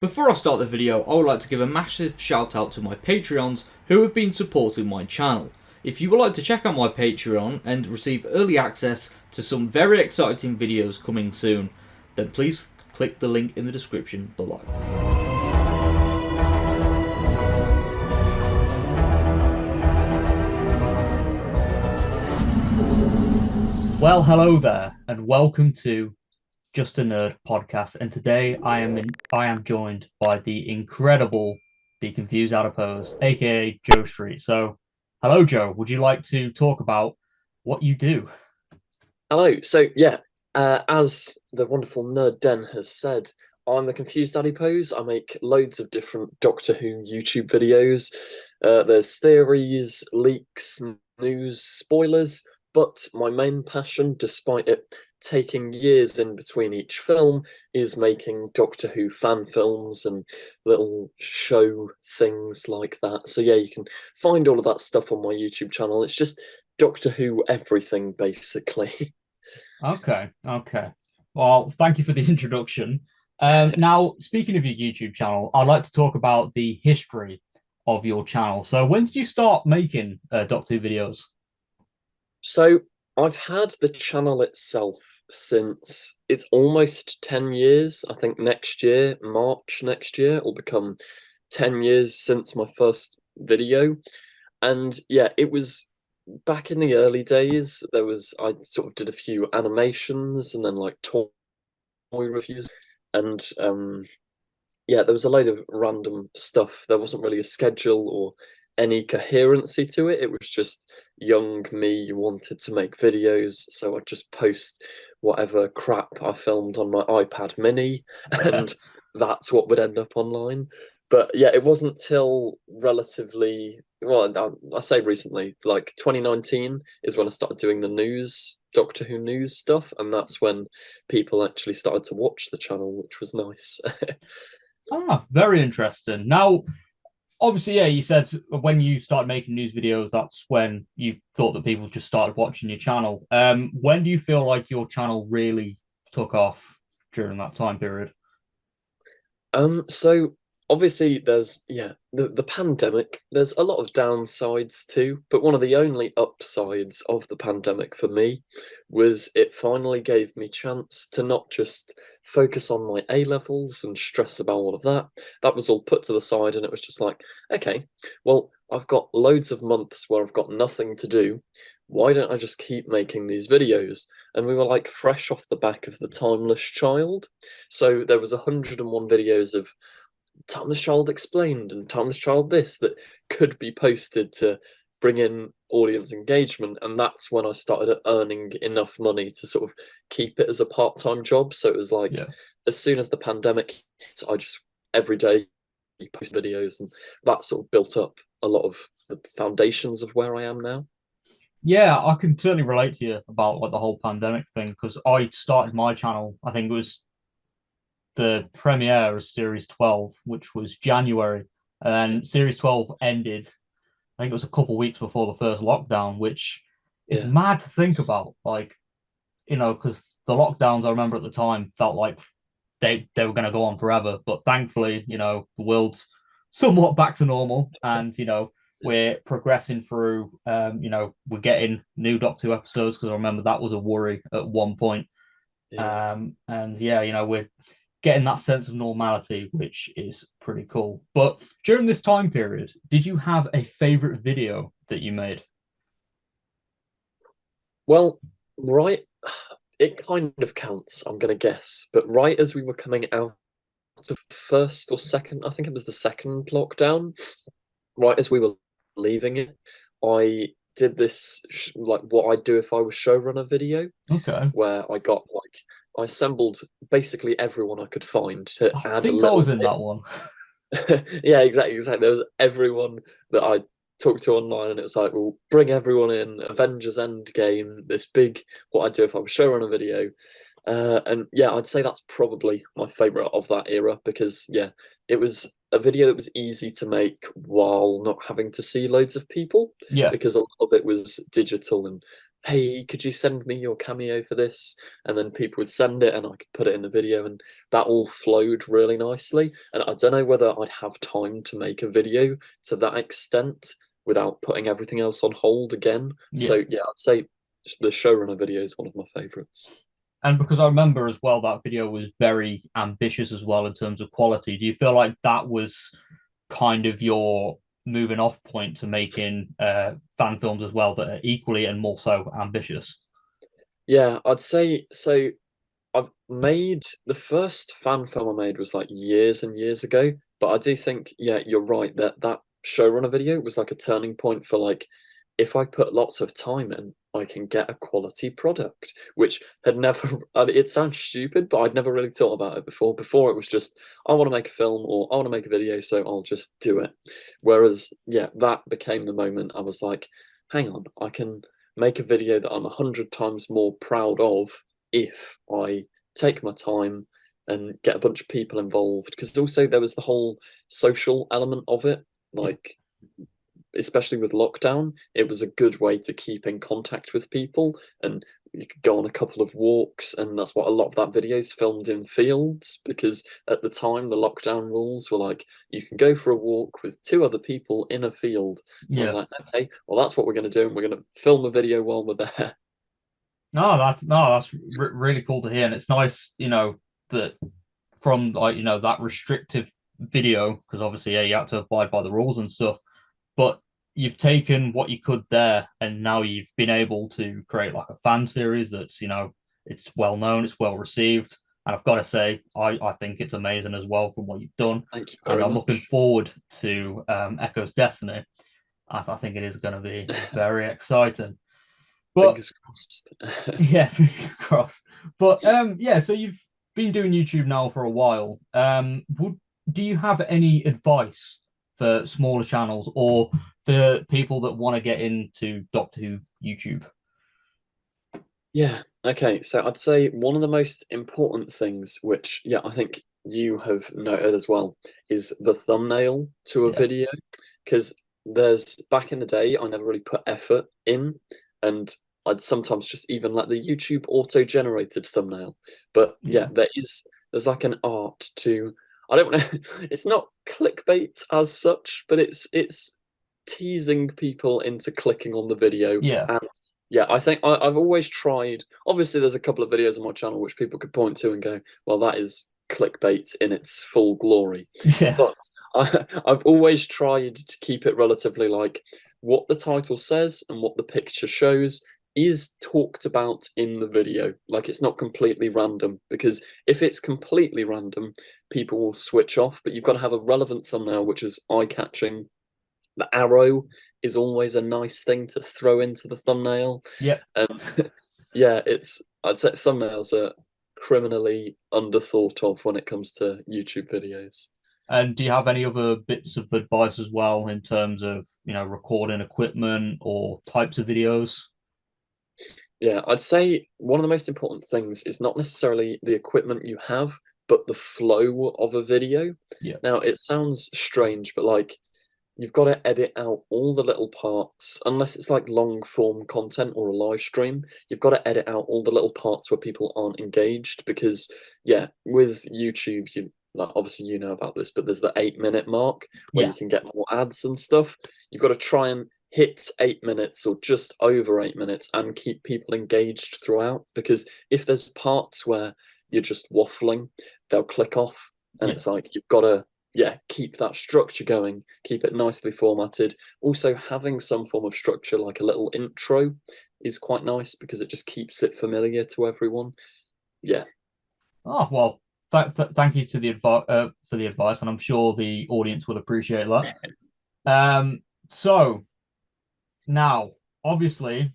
Before I start the video, I would like to give a massive shout out to my Patreons who have been supporting my channel. If you would like to check out my Patreon and receive early access to some very exciting videos coming soon, then please click the link in the description below. Well, hello there, and welcome to Just a Nerd podcast. And today I am joined by the incredible, the confused Adipose, aka Joe Street. So, hello, Joe. Would you like to talk about what you do? Hello. As the wonderful nerd Den has said, I'm the confused Adipose. I make loads of different Doctor Who YouTube videos. There's theories, leaks, news, spoilers, but my main passion, despite it taking years in between each film, is making Doctor Who fan films and little show things like that. So yeah, you can find all of that stuff on my YouTube channel. It's just Doctor Who everything, basically. Okay. Well, thank you for the introduction. Now, speaking of your YouTube channel, I'd like to talk about the history of your channel. So, when did you start making Doctor Who videos? So I've had the channel itself since it's almost 10 years. I think next year, March next year, it'll become 10 years since my first video. And yeah, it was back in the early days. I sort of did a few animations and then like toy reviews. And yeah, there was a load of random stuff. There wasn't really a schedule or any coherency to it. It was just young me wanted to make videos, so I'd just post whatever crap I filmed on my iPad mini, and that's what would end up online. But yeah, it wasn't till relatively, well, I say recently, like 2019 is when I started doing the news, Doctor Who news stuff, and that's when people actually started to watch the channel, which was nice. Very interesting. Now, obviously, yeah, you said when you started making news videos, that's when you thought that people just started watching your channel. When do you feel like your channel really took off during that time period? So obviously there's the pandemic, there's a lot of downsides too, but one of the only upsides of the pandemic for me was it finally gave me chance to not just focus on my A levels and stress about all of that. That was all put to the side and it was just like, okay, well, I've got loads of months where I've got nothing to do. Why don't I just keep making these videos? And we were like fresh off the back of the Timeless Child. So there was 101 videos of Timeless Child Explained and Timeless Child this that could be posted to bring in audience engagement. And that's when I started earning enough money to sort of keep it as a part-time job. So it was like Yeah. as soon as the pandemic hit, I just every day post videos and that sort of built up a lot of the foundations of where I am now. Yeah, I can certainly relate to you about like the whole pandemic thing because I started my channel, I think it was the premiere of Series 12, which was January. And then Series 12 ended, I think it was a couple of weeks before the first lockdown, which is Yeah. mad to think about. Like, because the lockdowns I remember at the time felt like they were going to go on forever. But thankfully, the world's somewhat back to normal, and we're progressing through. We're getting new Doctor Who episodes because I remember that was a worry at one point. Yeah. And yeah, we're getting that sense of normality, which is pretty cool. But during this time period, did you have a favorite video that you made? Well, right, it kind of counts, I'm gonna guess. But right as we were coming out of first or second, I think it was the second lockdown, right as we were leaving it, I did this like what I'd do if I was showrunner video, Okay. where I assembled basically everyone I could find to I add a think I was little in bit. that one. Yeah, exactly. There was everyone that I talked to online, and it was like, we'll bring everyone in. Avengers Endgame, this big what I'd do if I was showrunner video. And yeah, I'd say that's probably my favorite of that era because yeah, it was a video that was easy to make while not having to see loads of people Yeah. because a lot of it was digital and hey, could you send me your cameo for this? And then people would send it and I could put it in the video, and that all flowed really nicely. And I don't know whether I'd have time to make a video to that extent without putting everything else on hold again. Yeah. So yeah, I'd say the showrunner video is one of my favorites. And because I remember as well that video was very ambitious as well in terms of quality. Do you feel like that was kind of your moving off point to making fan films as well that are equally and more so ambitious? Yeah, I'd say so. I've made the first fan film I made was like years and years ago, but I do think, yeah, you're right that that showrunner video was like a turning point for like, if I put lots of time in, I can get a quality product, which had never, it sounds stupid, but I'd never really thought about it before. Before it was just, I want to make a film or I want to make a video, so I'll just do it. Whereas, yeah, that became the moment I was like, hang on, I can make a video that I'm 100 times more proud of if I take my time and get a bunch of people involved. Because also there was the whole social element of it, Yeah. like especially with lockdown, it was a good way to keep in contact with people, and you could go on a couple of walks, and that's what a lot of that video is filmed in fields, because at the time the lockdown rules were like you can go for a walk with two other people in a field. So I was Yeah. like, okay, well that's what we're going to do, and we're going to film a video while we're there. No, that's really cool to hear, and it's nice, that from like that restrictive video because obviously yeah you had to abide by the rules and stuff, but you've taken what you could there, and now you've been able to create like a fan series that's it's well known, it's well received, and I've got to say I think it's amazing as well from what you've done, Thank you and very I'm looking much. forward to Echo's Destiny. I think it is going to be very exciting. But Fingers crossed. yeah, fingers crossed. But yeah, so you've been doing YouTube now for a while. Would do you have any advice for smaller channels or for people that want to get into Doctor Who YouTube? Yeah. Okay. So I'd say one of the most important things, which, yeah, I think you have noted as well, is the thumbnail to a Yeah, video. Because there's back in the day, I never really put effort in, and I'd sometimes just even let the YouTube auto-generated thumbnail. But yeah, yeah, there's like an art to, I don't want to, it's not clickbait as such, but it's teasing people into clicking on the video. yeah, And yeah, I think I've always tried. Obviously, there's a couple of videos on my channel which people could point to and go, "Well, that is clickbait in its full glory." yeah, But I've always tried to keep it relatively like what the title says and what the picture shows is talked about in the video. Like it's not completely random, because if it's completely random, people will switch off. But you've got to have a relevant thumbnail which is eye-catching. The arrow is always a nice thing to throw into the thumbnail. yeah. And yeah, I'd say thumbnails are criminally underthought of when it comes to YouTube videos. And do you have any other bits of advice as well in terms of recording equipment or types of videos? Yeah, I'd say one of the most important things is not necessarily the equipment you have, but the flow of a video. Yeah, Now, it sounds strange, but like you've got to edit out all the little parts, unless it's like long form content or a live stream. You've got to edit out all the little parts where people aren't engaged, because, yeah, with YouTube, you like obviously you know about this, but there's the 8 minute mark where you yeah, can get more ads and stuff. You've got to try and hit 8 minutes or just over 8 minutes and keep people engaged throughout, because if there's parts where you're just waffling, they'll click off, and yeah. it's like you've got to, yeah, keep that structure going, keep it nicely formatted. Also, having some form of structure like a little intro is quite nice because it just keeps it familiar to everyone. Yeah. Oh well, thank you to the for the advice, and I'm sure the audience will appreciate that. So now, obviously,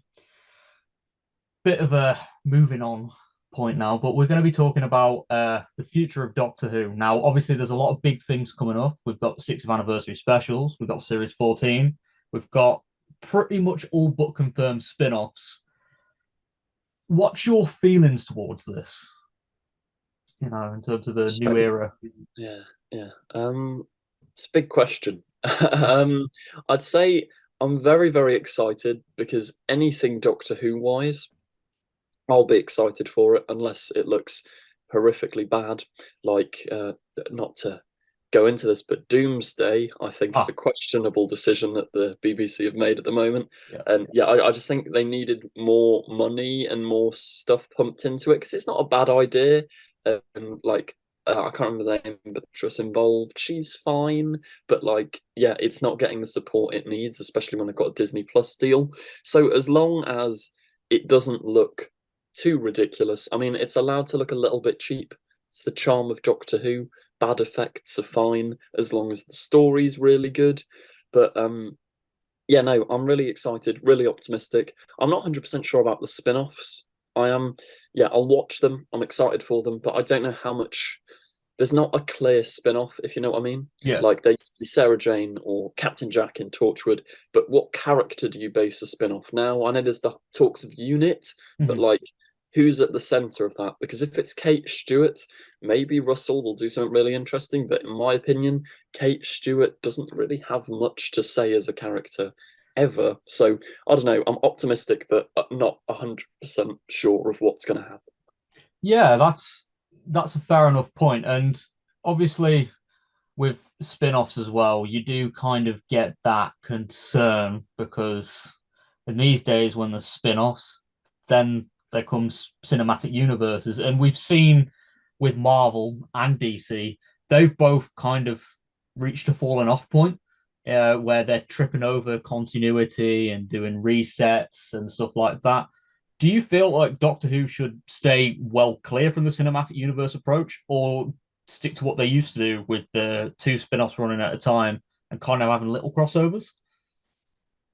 bit of a moving on point now, but we're going to be talking about the future of Doctor Who. Now, obviously, there's a lot of big things coming up. We've got the 60th anniversary specials, we've got Series 14, we've got pretty much all but confirmed spin-offs. What's your feelings towards this? In terms of the new So era. yeah, yeah. It's a big question. I'd say I'm very, very excited because anything Doctor Who wise, I'll be excited for it unless it looks horrifically bad. Like, not to go into this, but Doomsday, I think, is Ah, a questionable decision that the BBC have made at the moment. yeah. And yeah, I just think they needed more money and more stuff pumped into it because it's not a bad idea. And like, I can't remember the name, but the actress involved, she's fine. But like, yeah, it's not getting the support it needs, especially when they've got a Disney Plus deal. So as long as it doesn't look too ridiculous, I mean, it's allowed to look a little bit cheap. It's the charm of Doctor Who. Bad effects are fine as long as the story's really good. But yeah, no, I'm really excited, really optimistic. I'm not 100% sure about the spin-offs. I am, yeah, I'll watch them. I'm excited for them, but I don't know how much. There's not a clear spin-off, if you know what I mean. Yeah. Like there used to be Sarah Jane or Captain Jack in Torchwood, but what character do you base a spin-off now? I know there's the talks of Unit, but Mhm. like who's at the center of that? Because if it's Kate Stewart, maybe Russell will do something really interesting. But in my opinion, Kate Stewart doesn't really have much to say as a character ever. So I don't know. I'm optimistic, but not 100% sure of what's going to happen. Yeah, that's a fair enough point. And obviously with spin-offs as well, you do kind of get that concern because in these days when there's spin-offs, then there comes cinematic universes. And we've seen with Marvel and DC, they've both kind of reached a falling off point where they're tripping over continuity and doing resets and stuff like that. Do you feel like Doctor Who should stay well clear from the cinematic universe approach, or stick to what they used to do with the two spin-offs running at a time and kind of having little crossovers?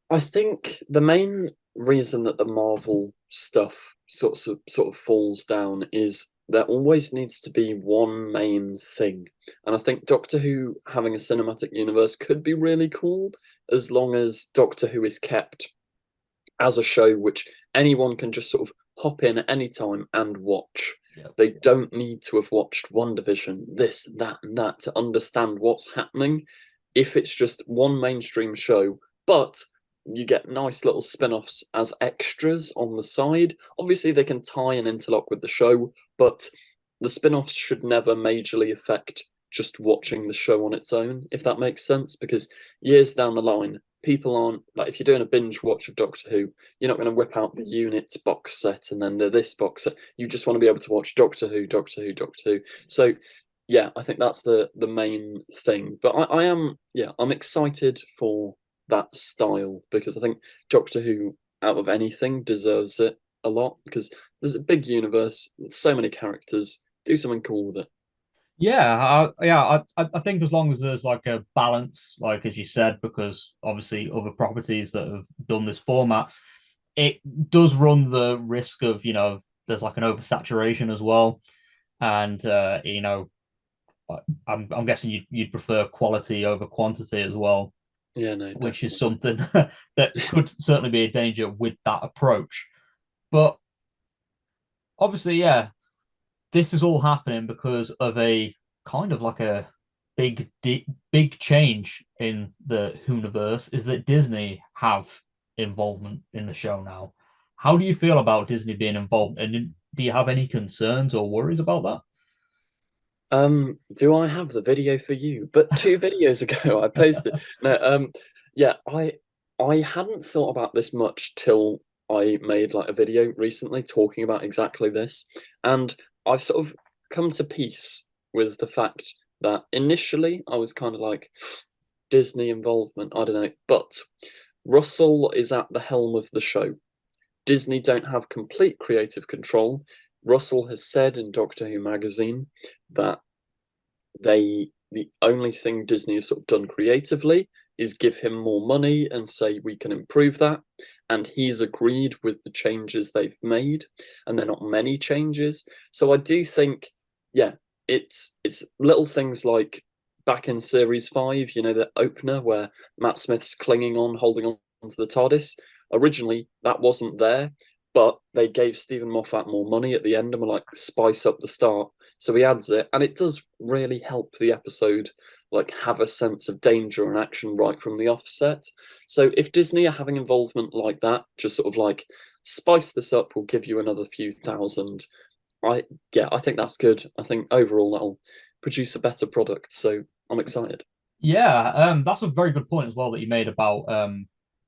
I think the main reason that the Marvel stuff sort of falls down is there always needs to be one main thing. And I think Doctor Who having a cinematic universe could be really cool as long as Doctor Who is kept as a show which anyone can just sort of hop in at any time and watch. Yeah. They don't need to have watched WandaVision, this, that, and that to understand what's happening. If it's just one mainstream show, but you get nice little spin offs as extras on the side. Obviously, they can tie and interlock with the show, but the spin offs should never majorly affect just watching the show on its own, if that makes sense. Because years down the line, people aren't like if you're doing a binge watch of Doctor Who, you're not going to whip out the Units box set and then this box set. You just want to be able to watch Doctor Who, Doctor Who, Doctor Who. So yeah, I think that's the main thing. But I am I'm excited for that style because I think Doctor Who out of anything deserves it a lot because there's a big universe, so many characters. Do something cool with it. I think as long as there's like a balance, like as you said, because obviously other properties that have done this format, it does run the risk of, there's like an oversaturation as well. And I'm guessing you'd prefer quality over quantity as well, Yeah, no, which is definitely. something that could certainly be a danger with that approach. But obviously, yeah, this is all happening because of a kind of like a big change in the Hooniverse is that Disney have involvement in the show now. How do you feel about Disney being involved? And do you have any concerns or worries about Do I have the video for you? But two videos ago I posted. No, yeah, I hadn't thought about this much till I made like a video recently talking about exactly this. And I've sort of come to peace with the fact that initially I was kind of like Disney involvement, I don't know, but Russell is at the helm of the show. Disney don't have complete creative control. Russell has said in Doctor Who magazine that the only thing Disney have sort of done creatively is give him more money and say we can improve that. And he's agreed with the changes they've made, and they're not many changes. So I do think, yeah, it's little things like back in series 5, the opener where Matt Smith's clinging on, holding on to the TARDIS. Originally, that wasn't there, but they gave Stephen Moffat more money at the end and were like, spice up the start. So he adds it, and it does really help the episode like have a sense of danger and action right from the offset. So if Disney are having involvement like that, just sort of like spice this up, we'll give you another few thousand. I think that's good. I think overall that'll produce a better product. So I'm excited. Yeah, that's a very good point as well that you made about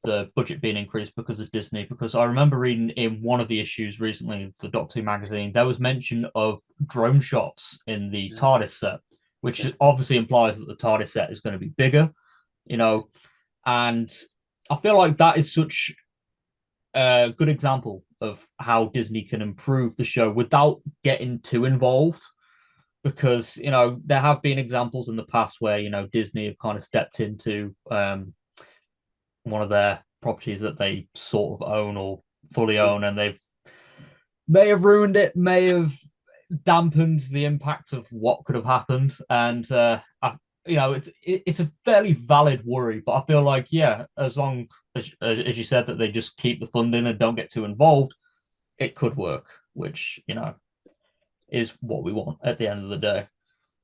the budget being increased because of Disney. Because I remember reading in one of the issues recently of the Doctor Who magazine, there was mention of drone shots in the Yeah, TARDIS set, which yeah, obviously implies that the TARDIS set is going to be bigger, you know, and I feel like that is such a good example of how Disney can improve the show without getting too involved because there have been examples in the past where Disney have kind of stepped into one of their properties that they sort of own or fully yeah, own, and they've may have ruined it, may have dampened the impact of what could have happened, and it's a fairly valid worry, but I feel like as long as you said that they just keep the funding and don't get too involved, it could work, which is what we want at the end of the day.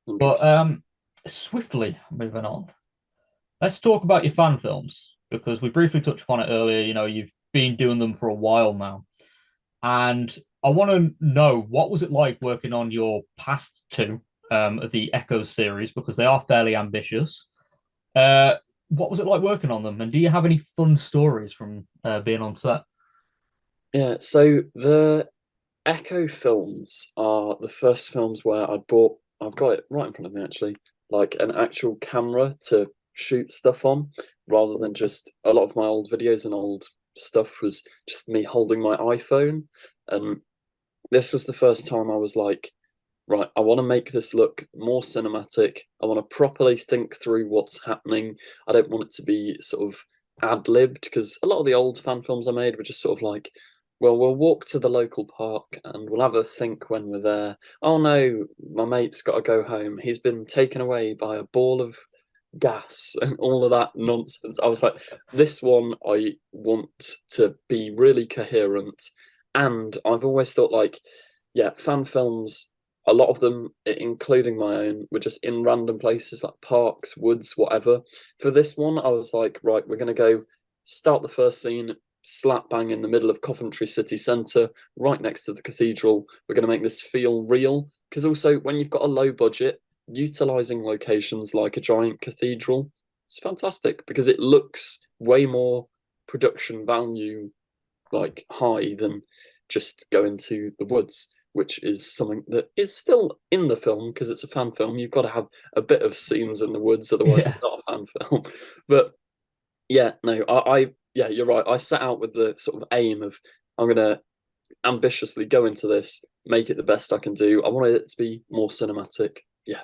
But 100%. swiftly moving on, let's talk about your fan films because we briefly touched upon it earlier. You've been doing them for a while now, and I want to know what was it like working on your past two of the Echo series because they are fairly ambitious. Uh, what was it like working on them, and do you have any fun stories from being on set? Yeah, so the Echo films are the first films where I've got it right in front of me actually, like an actual camera to shoot stuff on, rather than just a lot of my old videos and old stuff was just me holding my iPhone. And this was the first time I was like, right, I want to make this look more cinematic. I want to properly think through what's happening. I don't want it to be sort of ad-libbed because a lot of the old fan films I made were just sort of like, well, we'll walk to the local park and we'll have a think when we're there. Oh no, my mate's got to go home. He's been taken away by a ball of gas and all of that nonsense. I was like, this one I want to be really coherent. And I've always thought like, yeah, fan films, a lot of them, including my own, were just in random places like parks, woods, whatever. For this one, I was like, right, we're going to go start the first scene slap bang in the middle of Coventry city centre, right next to the cathedral. We're going to make this feel real. Because also, when you've got a low budget, utilizing locations like a giant cathedral, it's fantastic because it looks way more production value like high than just going to the woods, which is something that is still in the film because it's a fan film. You've got to have a bit of scenes in the woods, otherwise Yeah. it's not a fan film. But yeah, no, I yeah, you're right. I set out with the sort of aim of I'm gonna ambitiously go into this, make it the best I can do. I wanted it to be more cinematic. Yeah,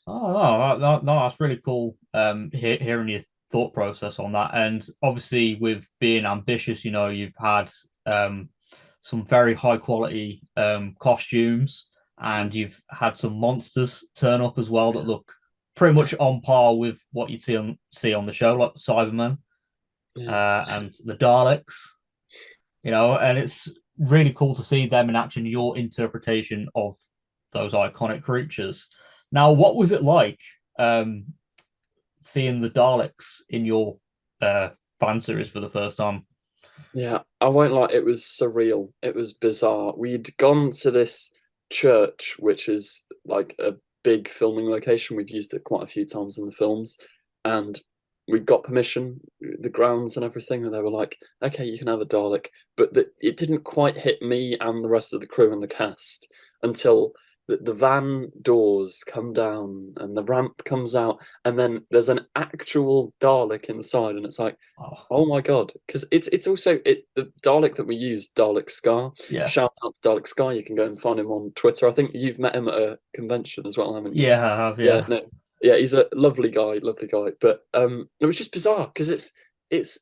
Oh, no, that's really cool. Hearing your thought process on that, and obviously with being ambitious, you've had some very high quality costumes, and you've had some monsters turn up as well that yeah, look pretty much on par with what you'd see on the show, like Cybermen yeah. and the Daleks. And it's really cool to see them in action. Your interpretation of those iconic creatures. Now, what was it like um, seeing the Daleks in your fan series for the first time? Yeah, I won't lie, it was surreal. It was bizarre. We'd gone to this church, which is like a big filming location. We've used it quite a few times in the films, and we got permission, the grounds and everything, and they were like, okay, you can have a Dalek. But it didn't quite hit me and the rest of the crew and the cast until the van doors come down and the ramp comes out, and then there's an actual Dalek inside, and it's like, Oh, oh my god! Because it's also the Dalek that we use, Dalek Scar. yeah, Shout out to Dalek Scar. You can go and find him on Twitter. I think you've met him at a convention as well, haven't you? yeah, I have, Yeah, yeah, no, yeah, he's a lovely guy, lovely guy. But it was just bizarre because it's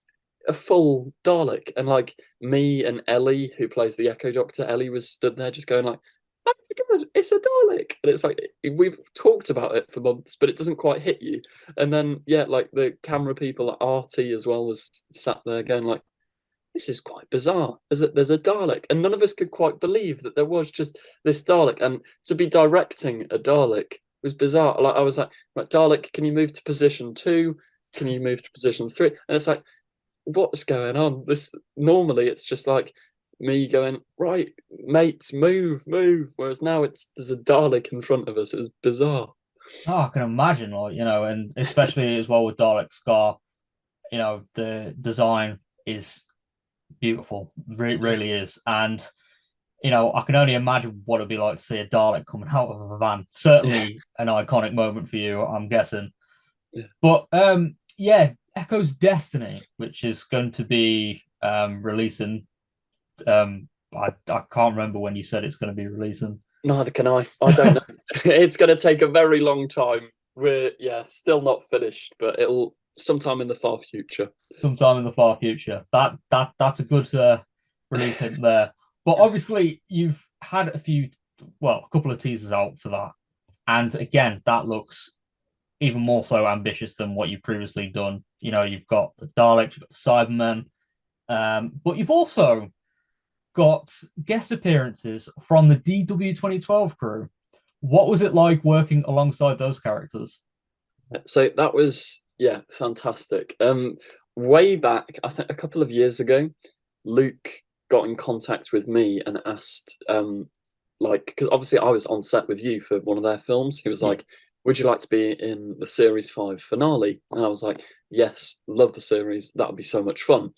a full Dalek, and like me and Ellie, who plays the Echo Doctor, Ellie was stood there just going like, "Oh my god, it's a Dalek!" And it's like we've talked about it for months, but it doesn't quite hit you. And then yeah, like the camera people at RT as well was sat there going like, "This is quite bizarre. There's a Dalek," and none of us could quite believe that there was just this Dalek, and to be directing a Dalek was bizarre. Like I was like, right, Dalek, can you move to position 2? Can you move to position 3? And it's like, what's going on? This normally it's just like me going, right, mates, move, move. Whereas now it's there's a Dalek in front of us. It was bizarre. Oh, I can imagine, like, and especially as well with Dalek Scar, the design is beautiful, Yeah. really is. And, I can only imagine what it'd be like to see a Dalek coming out of a van. Yeah. Certainly an iconic moment for you, I'm guessing. Yeah. But yeah, Echo's Destiny, which is going to be releasing. I can't remember when you said it's going to be releasing. Neither can I. I don't know. It's going to take a very long time. We're yeah, still not finished, but it'll sometime in the far future. Sometime in the far future. That's a good release hint there. But Yeah. obviously, you've had a couple of teasers out for that, and again, that looks even more so ambitious than what you've previously done. You've got the Daleks, you've got the Cybermen, but you've also got guest appearances from the DW 2012 crew. What was it like working alongside those characters? So that was yeah, fantastic. Way back, I think a couple of years ago, Luke got in contact with me and asked, like, because obviously I was on set with you for one of their films. He was Yeah, like, "Would you like to be in the series 5 finale?" And I was like, "Yes, love the series. That would be so much fun."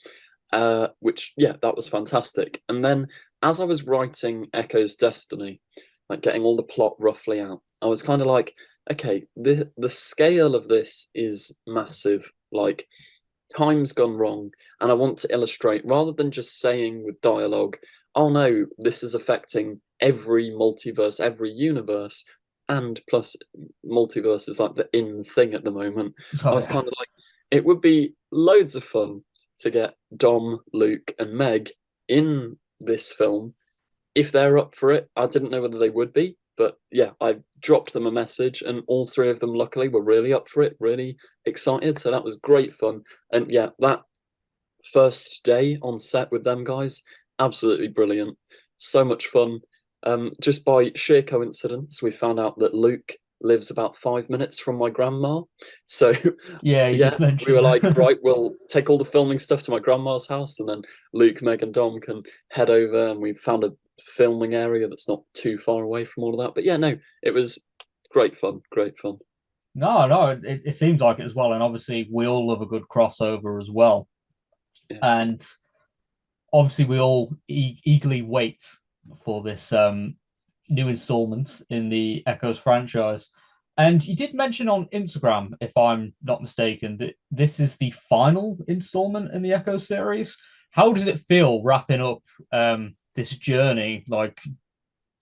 Which yeah, that was fantastic. And then as I was writing Echo's Destiny, like getting all the plot roughly out, I was kind of like, okay, the scale of this is massive. Like time's gone wrong, and I want to illustrate rather than just saying with dialogue, oh no, this is affecting every multiverse, every universe, and plus multiverse is like the in thing at the moment. I oh was yeah, kind of like, it would be loads of fun to get Dom, Luke, and Meg in this film if they're up for it. I didn't know whether they would be, but yeah, I dropped them a message, and all three of them, luckily, were really up for it, really excited. So that was great fun. And yeah, that first day on set with them guys, absolutely brilliant. So much fun. Just by sheer coincidence, we found out that Luke lives about 5 minutes from my grandma. So yeah. You yeah, did we were mention. like, right, we'll take all the filming stuff to my grandma's house, and then Luke, Meg, and Dom can head over, and we found a filming area that's not too far away from all of that. But yeah, no, it was great fun, great fun. No, it seems like it as well, and obviously we all love a good crossover as well, Yeah. and obviously we all eagerly wait for this new installment in the Echoes franchise. And you did mention on Instagram, if I'm not mistaken, that this is the final installment in the Echo series. How does it feel wrapping up this journey? Like,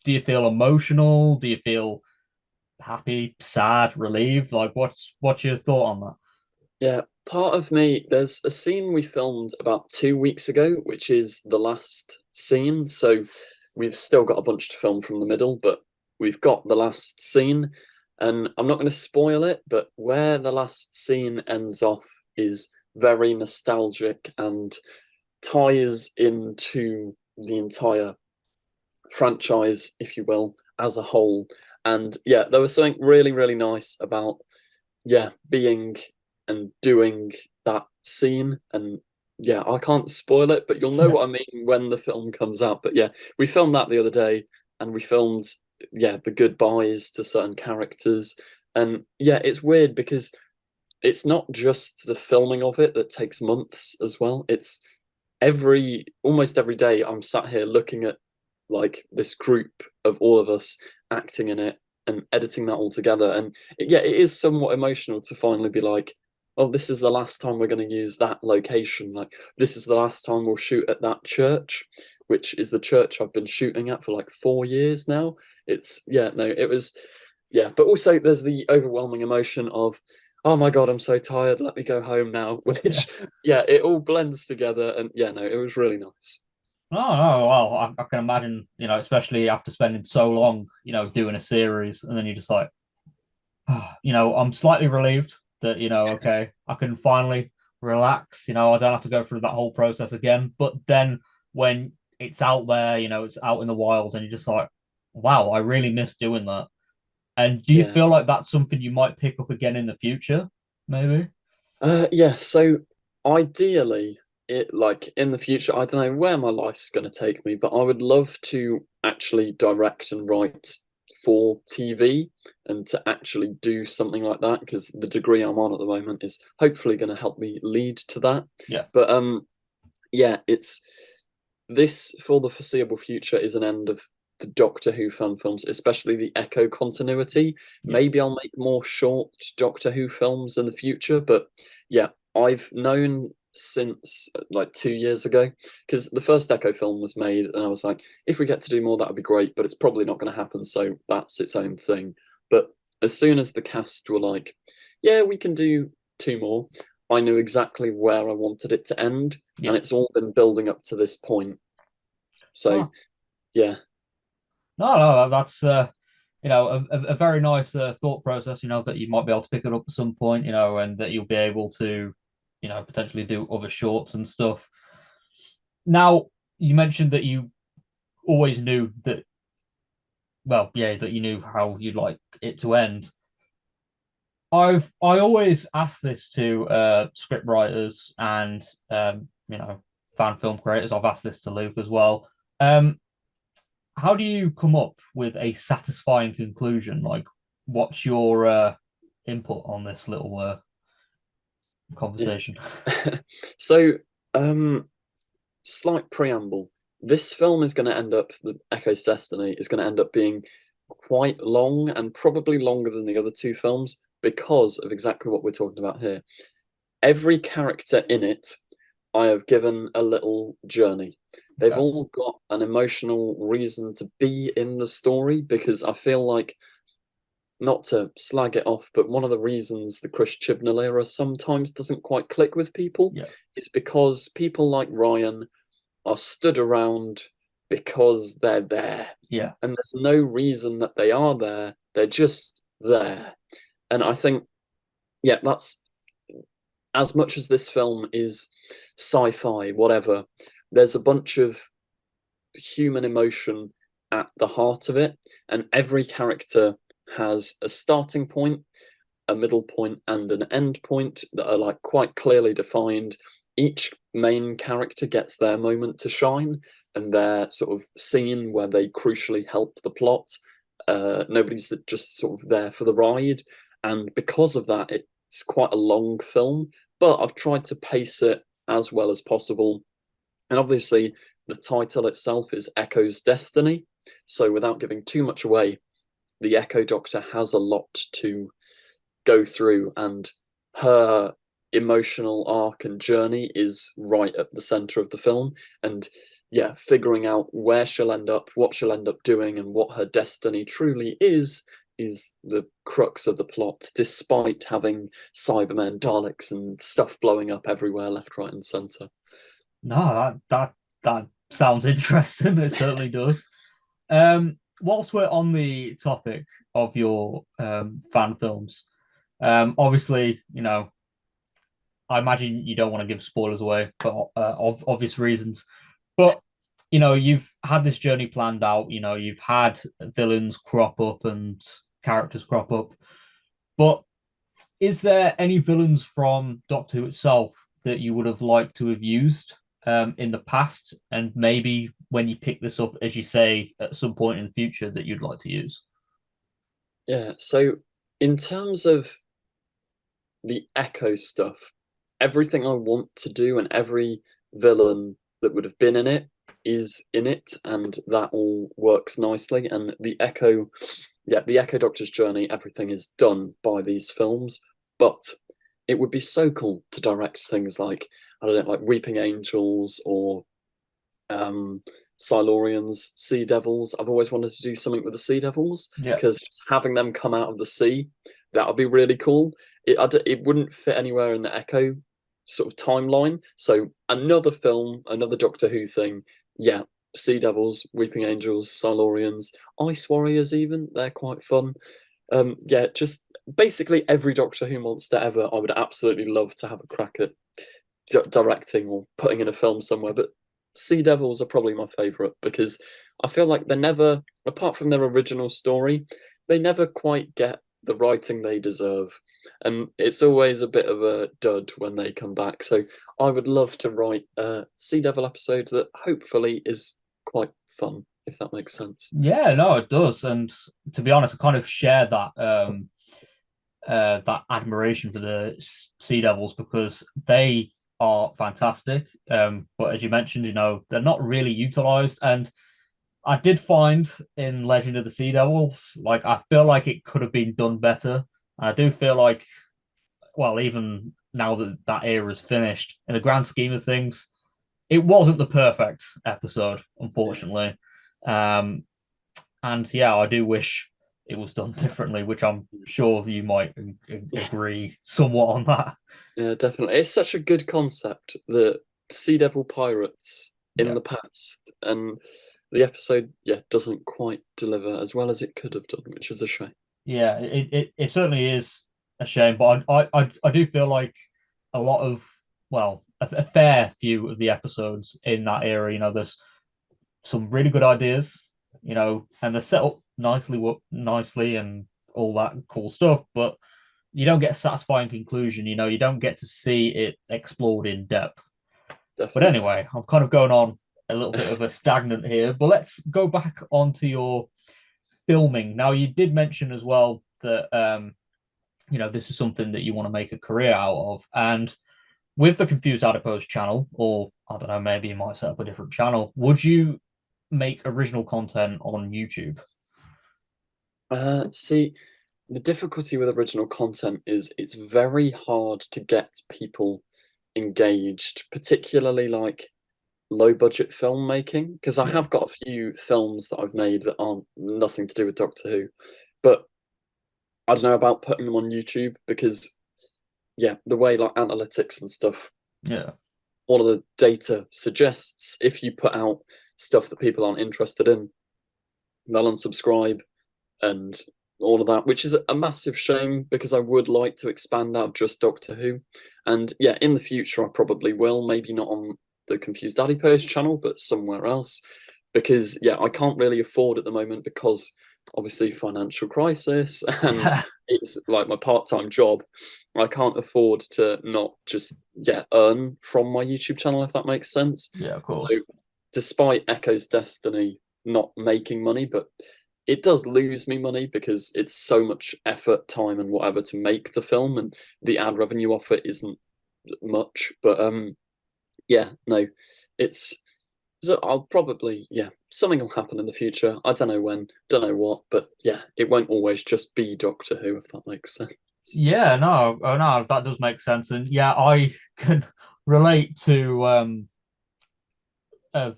do you feel emotional? Do you feel happy, sad, relieved? Like, what's your thought on that? Yeah, part of me, there's a scene we filmed about 2 weeks ago, which is the last scene. So we've still got a bunch to film from the middle, but we've got the last scene. And I'm not going to spoil it, but where the last scene ends off is very nostalgic and ties into the entire franchise, if you will, as a whole. And yeah, there was something really, really nice about yeah, being and doing that scene. And yeah, I can't spoil it, but you'll know Yeah, what I mean when the film comes out. But yeah, we filmed that the other day, and we filmed yeah, the goodbyes to certain characters. And yeah, it's weird because it's not just the filming of it that takes months as well. It's almost every day I'm sat here looking at like this group of all of us acting in it and editing that all together. And yeah, it is somewhat emotional to finally be like, oh, this is the last time we're going to use that location. Like, this is the last time we'll shoot at that church, which is the church I've been shooting at for like 4 years now. It's, yeah, no, it was, yeah. But also, there's the overwhelming emotion of, oh my God, I'm so tired. Let me go home now. yeah. Which, yeah, it all blends together. And yeah, no, it was really nice. No. Well, I can imagine, especially after spending so long, doing a series, and then you're just like, I'm slightly relieved that, okay, I can finally relax. I don't have to go through that whole process again. But then when it's out there, it's out in the wild, and you're just like, wow, I really miss doing that. And do you Yeah. feel like that's something you might pick up again in the future? Maybe. Yeah, so ideally, it like in the future, I don't know where my life's going to take me, but I would love to actually direct and write for TV and to actually do something like that because the degree I'm on at the moment is hopefully going to help me lead to that. Yeah. But yeah, it's this for the foreseeable future is an end of the Doctor Who fan films, especially the Echo continuity. Yeah. Maybe I'll make more short Doctor Who films in the future, but yeah, I've known since like 2 years ago because the first Echo film was made, and I was like, if we get to do more, that would be great, but it's probably not going to happen, so that's its own thing. But as soon as the cast were like, yeah, we can do two more, I knew exactly where I wanted it to end, and Yeah. it's all been building up to this point. So Oh, yeah, no, that's a very nice thought process, that you might be able to pick it up at some point, and that you'll be able to, potentially do other shorts and stuff. Now, you mentioned that you always knew that, well, yeah, that you knew how you'd like it to end. I always ask this to script writers and fan film creators. I've asked this to Luke as well. Um, how do you come up with a satisfying conclusion? Like, what's your input on this little yeah. conversation? So, um, slight preamble. This film is going to end up, the Echo's Destiny is going to end up being quite long and probably longer than the other two films because of exactly what we're talking about here. Every character in it, I have given a little journey. They've Okay. all got an emotional reason to be in the story because I feel like, not to slag it off, but one of the reasons the Chris Chibnall era sometimes doesn't quite click with people Yeah. is because people like Ryan are stood around because they're there. Yeah. And there's no reason that they are there. They're just there. And I think, yeah, that's as much as this film is sci-fi, whatever, there's a bunch of human emotion at the heart of it. And every character has a starting point, a middle point, and an end point that are like quite clearly defined. Each main character gets their moment to shine and their sort of scene where they crucially help the plot. Nobody's just sort of there for the ride. And because of that, it's quite a long film, but I've tried to pace it as well as possible. And obviously, the title itself is Echo's Destiny. So, without giving too much away, the Echo Doctor has a lot to go through, and her emotional arc and journey is right at the center of the film. And yeah, figuring out where she'll end up, what she'll end up doing, and what her destiny truly is the crux of the plot, despite having Cybermen, Daleks, and stuff blowing up everywhere, left, right, and center. No, that sounds interesting. It certainly does. Whilst we're on the topic of your fan films, obviously, I imagine you don't want to give spoilers away for obvious reasons, but you've had this journey planned out. You've had villains crop up and characters crop up, but is there any villains from Doctor Who itself that you would have liked to have used in the past, and maybe when you pick this up, as you say, at some point in the future that you'd like to use? Yeah, so in terms of the Echo stuff, everything I want to do and every villain that would have been in it is in it, and that all works nicely. And the Echo, yeah, the Echo Doctor's journey, everything is done by these films. But it would be so cool to direct things like, I don't know, like Weeping Angels or um Silurians, Sea Devils. I've always wanted to do something with the Sea Devils Yeah. because just having them come out of the sea, that would be really cool. It wouldn't fit anywhere in the Echo sort of timeline. So another film, another Doctor Who thing. Yeah, Sea Devils, Weeping Angels, Silurians, Ice Warriors. Even they're quite fun. Yeah, just basically every Doctor Who monster ever. I would absolutely love to have a crack at directing or putting in a film somewhere. But Sea Devils are probably my favorite because I feel like they're never, apart from their original story, they never quite get the writing they deserve. And it's always a bit of a dud when they come back. So I would love to write a Sea Devil episode that hopefully is quite fun, if that makes sense. Yeah, no, it does. And to be honest, I kind of share that admiration for the Sea Devils because they are fantastic. But as you mentioned, they're not really utilized. And I did find in Legend of the Sea Devils, like I feel like it could have been done better. I do feel like, well, even now that that era is finished, in the grand scheme of things, it wasn't the perfect episode, unfortunately. Um, and yeah, I do wish it was done differently, which I'm sure you might Yeah, agree somewhat on that. yeah, definitely. It's such a good concept, the Sea Devil pirates in Yeah, the past, and the episode, yeah, doesn't quite deliver as well as it could have done, which is a shame. yeah, it certainly is a shame, but I do feel like a lot of well, a fair few of the episodes in that era, there's some really good ideas, and they're set up nicely and all that cool stuff, but you don't get a satisfying conclusion. You don't get to see it explode in depth. But Definitely. anyway, I'm kind of going on a little bit of a stagnant here, but let's go back onto your filming. Now, you did mention as well that this is something that you want to make a career out of, and with the Confused Adipose channel, or I don't know, maybe you might set up a different channel. Would you make original content on YouTube? See, the difficulty with original content is it's very hard to get people engaged, particularly like low budget filmmaking. Because I Yeah, have got a few films that I've made that aren't nothing to do with Doctor Who, but I don't know about putting them on YouTube because, yeah, the way like analytics and stuff, yeah, all of the data suggests if you put out stuff that people aren't interested in, they'll unsubscribe and all of that, which is a massive shame because I would like to expand out just Doctor Who. And yeah, in the future, I probably will, maybe not on the Confused Adipose channel, but somewhere else. Because yeah, I can't really afford at the moment because obviously financial crisis and yeah, it's like my part-time job. I can't afford to not just earn from my YouTube channel if that makes sense. yeah, of So course. despite Echo's Destiny not making money, but it does lose me money because it's so much effort, time, and whatever to make the film, and the ad revenue off it isn't much. But yeah, no, it's so I'll probably something will happen in the future. I don't know when, don't know what, but yeah, it won't always just be Doctor Who if that makes sense. Yeah, no, oh no, that does make sense, and yeah, I can relate to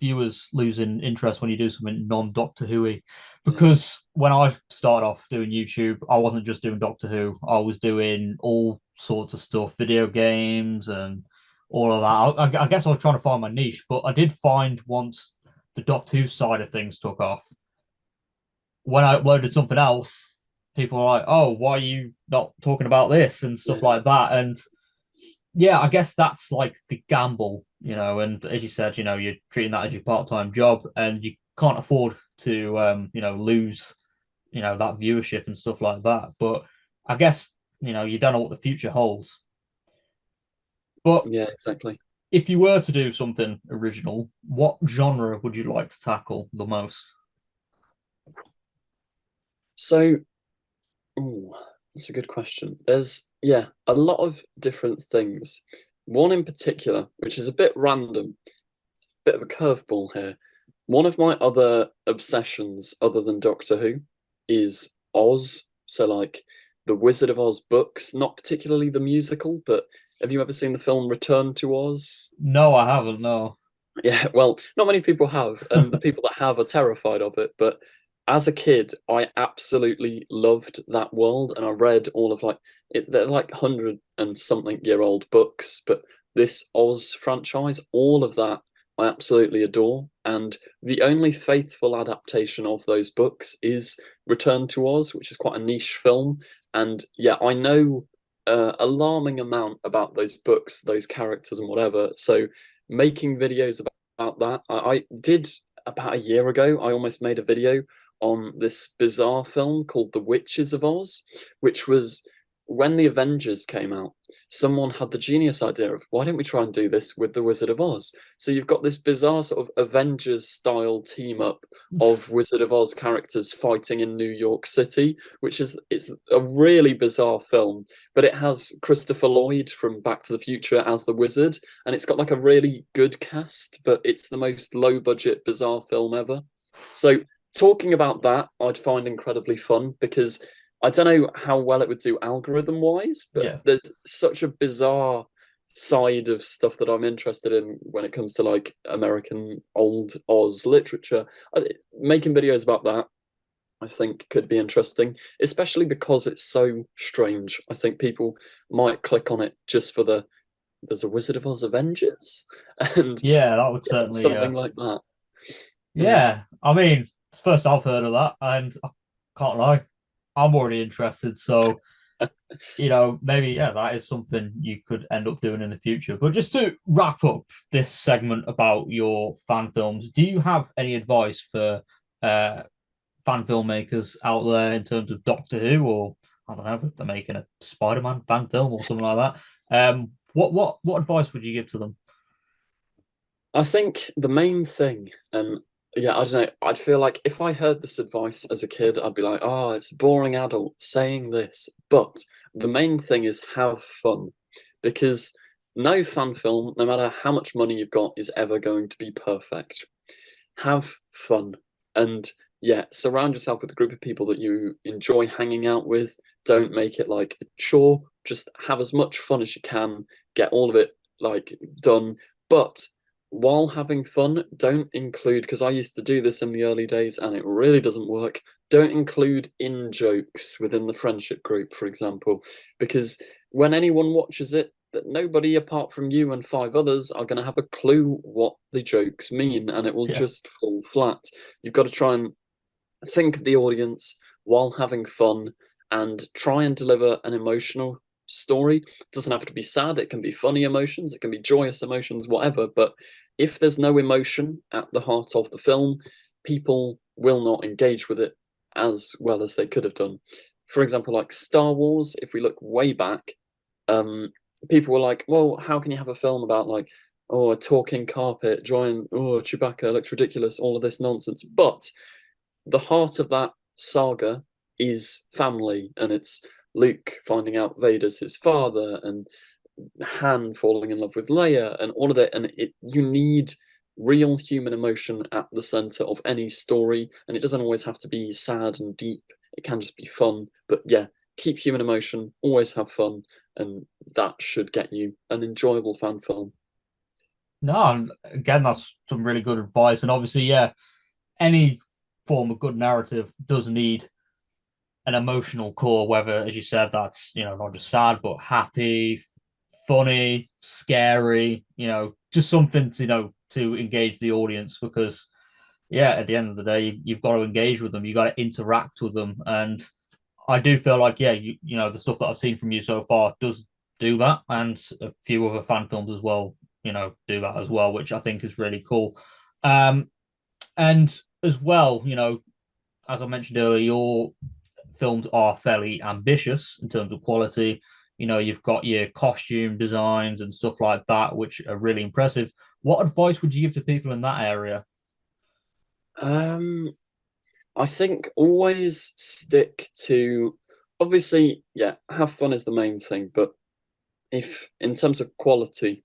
viewers losing interest when you do something non-Doctor Who Yeah, because when I started off doing YouTube, I wasn't just doing Doctor Who. I was doing all sorts of stuff, video games and all of that. I guess I was trying to find my niche, but I did find once the Doctor Who side of things took off, when I uploaded something else, people were like, "Oh, why are you not talking about this?" and stuff yeah, like that. And yeah, I guess that's like the gamble, and as you said, you're treating that as your part-time job and you can't afford to lose, that viewership and stuff like that. But I guess, you don't know what the future holds. But yeah, exactly. if you were to do something original, what genre would you like to tackle the most? So, ooh, that's a good question. There's a lot of different things. One in particular, which is a bit random, bit of a curveball here. One of my other obsessions, other than Doctor Who, is Oz. So, like the Wizard of Oz books, not particularly the musical, but have you ever seen the film Return to Oz? No, I haven't, no. Yeah, well, not many people have, and the people that have are terrified of it. But as a kid, I absolutely loved that world, and I read all of they're like 100 and something year old books, but this Oz franchise, all of that, I absolutely adore. And the only faithful adaptation of those books is Return to Oz, which is quite a niche film. And yeah, I know alarming amount about those books, those characters, and whatever. So making videos about that. I did about a year ago. I almost made a video on this bizarre film called The Witches of Oz, which was when the Avengers came out. Someone had the genius idea of why don't we try and do this with The Wizard of Oz? So you've got this bizarre sort of Avengers style team up of Wizard of Oz characters fighting in New York City, which is it's a really bizarre film, but it has Christopher Lloyd from Back to the Future as the wizard, and it's got like a really good cast, but it's the most low budget bizarre film ever. So talking about that, I'd find incredibly fun because I don't know how well it would do algorithm wise, but Yeah. there's such a bizarre side of stuff that I'm interested in when it comes to like American old Oz literature. Making videos about that, I think, could be interesting, especially because it's so strange. I think people might click on it just for there's a Wizard of Oz Avengers and Yeah, that would certainly something like that. Mm. yeah. I mean, it's the first I've heard of that, and I can't lie, I'm already interested. So, maybe yeah, that is something you could end up doing in the future. But just to wrap up this segment about your fan films, do you have any advice for uh fan filmmakers out there in terms of Doctor Who, or I don't know, if they're making a Spider-Man fan film or something like that? What advice would you give to them? I think the main thing, and yeah, I don't know, I'd feel like if I heard this advice as a kid, I'd be like, oh, it's a boring adult saying this. But the main thing is have fun because no fan film, no matter how much money you've got, is ever going to be perfect. Have fun. And yeah, surround yourself with a group of people that you enjoy hanging out with. Don't make it like a chore. Just have as much fun as you can. Get all of it like done. But while having fun, don't include, because I used to do this in the early days and it really doesn't work. Don't include in jokes within the friendship group, for example, because when anyone watches it, that nobody apart from you and five others are going to have a clue what the jokes mean and it will Yeah. just fall flat. You've got to try and think of the audience while having fun and try and deliver an emotional story. It doesn't have to be sad, it can be funny emotions, it can be joyous emotions, whatever. But if there's no emotion at the heart of the film, people will not engage with it as well as they could have done. For example, like Star Wars, if we look way back, um, people were like, well, how can you have a film about like, oh, a talking carpet, drawing, oh, Chewbacca looks ridiculous, all of this nonsense. But the heart of that saga is family, and it's Luke finding out Vader's his father, and Han falling in love with Leia, and all of it. And you need real human emotion at the center of any story, and it doesn't always have to be sad and deep. It can just be fun. But yeah, keep human emotion, always have fun, and that should get you an enjoyable fan film. No, and again, that's some really good advice. And obviously, yeah, any form of good narrative does need an emotional core, whether, as you said, that's not just sad, but happy, funny, scary, just something to engage the audience because yeah, at the end of the day, you've got to engage with them, you got to interact with them. And I do feel like, yeah, the stuff that I've seen from you so far does do that, and a few other fan films as well, do that as well, which I think is really cool. And as well, as I mentioned earlier, your films are fairly ambitious in terms of quality. You've got your costume designs and stuff like that, which are really impressive. What advice would you give to people in that area? Um, I think always stick to, obviously, yeah, have fun is the main thing, but if in terms of quality,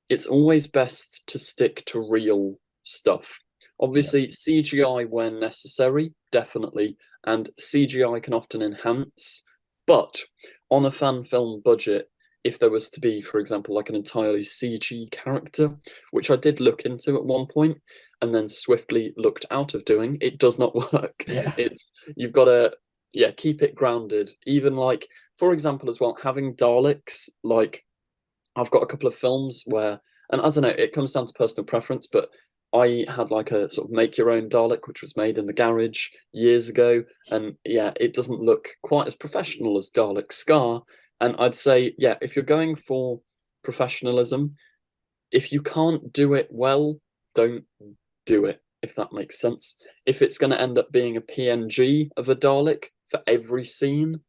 it's always best to stick to real stuff. Yeah, Obviously, CGI when necessary, definitely, and CGI can often enhance, but on a fan film budget, if there was to be, for example, like an entirely CG character, which I did look into at one point and then swiftly looked out of doing, it does not work. yeah, It's you've got to yeah, keep it grounded. Even like, for example, as well, having Daleks, like I've got a couple of films where, and I don't know, it comes down to personal preference, but I had like a sort of make your own Dalek, which was made in the garage years ago. And yeah, it doesn't look quite as professional as Dalek Scar. And I'd say, yeah, if you're going for professionalism, if you can't do it well, don't do it. if that makes sense. If it's going to end up being a PNG of a Dalek for every scene,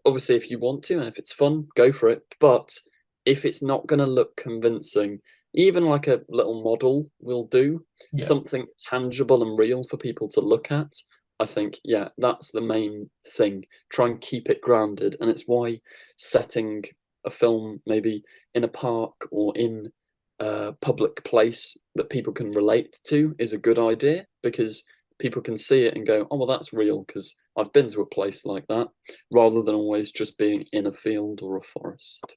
obviously if you want to and if it's fun, go for it. But if it's not going to look convincing, even like a little model will do, Yeah. something tangible and real for people to look at. I think, yeah, that's the main thing. Try and keep it grounded. And it's why setting a film maybe in a park or in a public place that people can relate to is a good idea, because people can see it and go, oh, well, that's real because I've been to a place like that, rather than always just being in a field or a forest.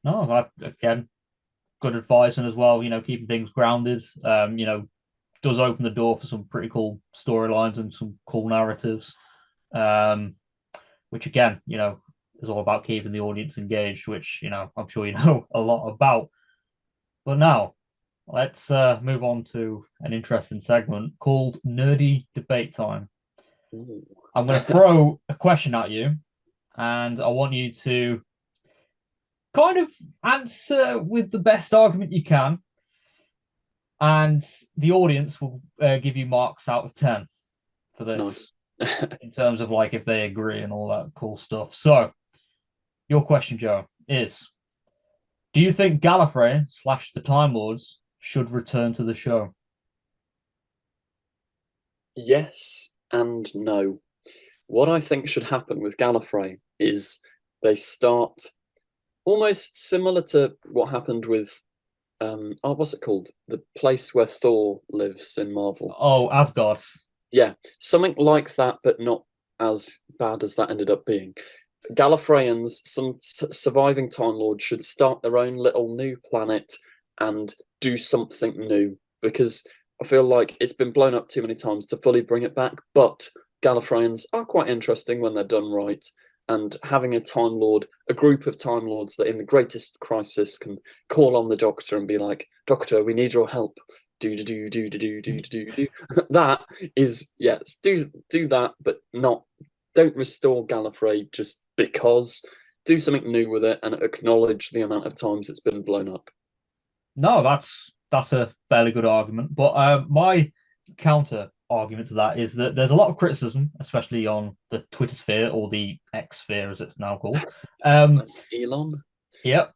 No, that again, good advice, and as well, keeping things grounded. Does open the door for some pretty cool storylines and some cool narratives. Um, which again, is all about keeping the audience engaged, which I'm sure you know a lot about. But now let's move on to an interesting segment called Nerdy Debate Time. Ooh. I'm going to throw a question at you, and I want you to kind of answer with the best argument you can, and the audience will give you marks out of 10 for this Nice. in terms of like if they agree and all that cool stuff. So, your question, Joe, is: do you think Gallifrey / the Time Lords should return to the show? Yes and no. What I think should happen with Gallifrey is they start almost similar to what happened with what's it called? The place where Thor lives in Marvel. Oh, Asgard. Yeah, something like that, but not as bad as that ended up being. Gallifreyans, some surviving Time Lords, should start their own little new planet and do something new, because I feel like it's been blown up too many times to fully bring it back. But Gallifreyans are quite interesting when they're done right. And having a Time Lord, a group of Time Lords that in the greatest crisis can call on the Doctor and be like, Doctor, we need your help. Do. That is, yes, do that, but not, don't restore Gallifrey just because. Do something new with it and acknowledge the amount of times it's been blown up. No, that's a fairly good argument. But my counter argument to that is that there's a lot of criticism, especially on the Twitter sphere or the X sphere as it's now called. Elon. Yep,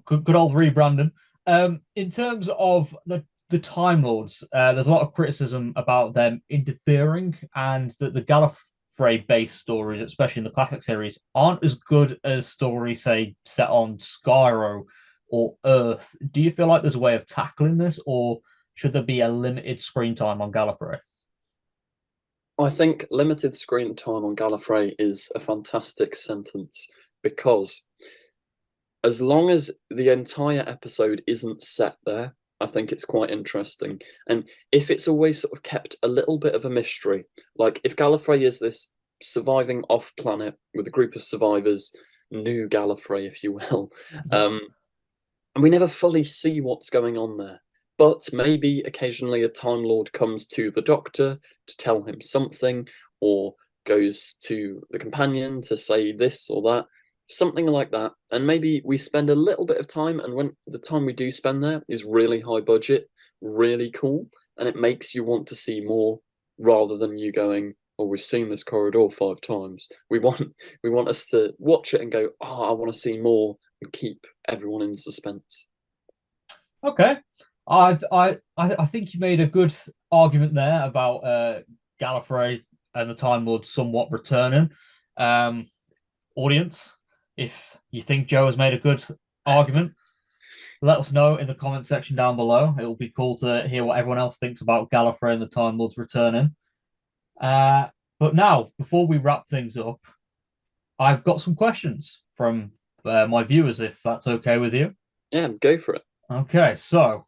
good old rebranding. In terms of the Time Lords, there's a lot of criticism about them interfering, and that the Gallifrey-based stories, especially in the classic series, aren't as good as stories, say, set on Skyro or Earth. Do you feel like there's a way of tackling this, or should there be a limited screen time on Gallifrey? I think limited screen time on Gallifrey is a fantastic sentence, because as long as the entire episode isn't set there, I think it's quite interesting. And if it's always sort of kept a little bit of a mystery, like if Gallifrey is this surviving off planet with a group of survivors, new Gallifrey, if you will, Yeah. and we never fully see what's going on there. But maybe occasionally a Time Lord comes to the Doctor to tell him something, or goes to the companion to say this or that, something like that. And maybe we spend a little bit of time, and when the time we do spend there is really high budget, really cool, and it makes you want to see more, rather than you going, oh, we've seen this corridor 5 times. We want us to watch it and go, oh, I want to see more, and keep everyone in suspense. Okay. I think you made a good argument there about Gallifrey and the Time Lords somewhat returning. Um, Audience, if you think Joe has made a good argument, let us know in the comment section down below. It will be cool to hear what everyone else thinks about Gallifrey and the Time Lords returning. Uh, but now, before we wrap things up, I've got some questions from my viewers, if that's okay with you. Yeah, go for it. Okay, so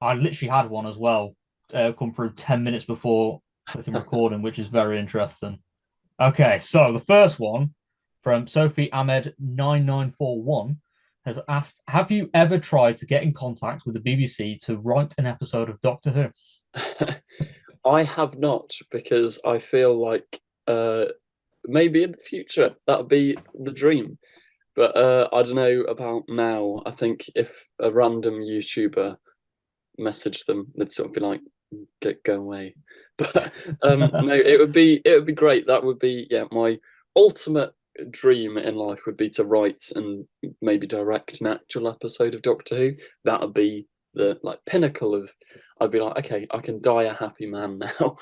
I literally had one as well come through 10 minutes before clicking recording, which is very interesting. Okay, so the first one from Sophie Ahmed 9941 has asked, have you ever tried to get in contact with the BBC to write an episode of Doctor Who? I have not, because I feel like maybe in the future that would be the dream. But I don't know about now. I think if a random YouTuber message them, they'd sort of be like, go away. But no, it would be great. That would be, yeah, my ultimate dream in life would be to write and maybe direct an actual episode of Doctor Who. That would be the like pinnacle of. I'd be like, okay, I can die a happy man now.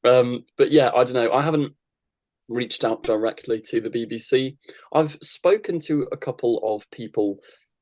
But yeah, I don't know. I haven't reached out directly to the BBC. I've spoken to a couple of people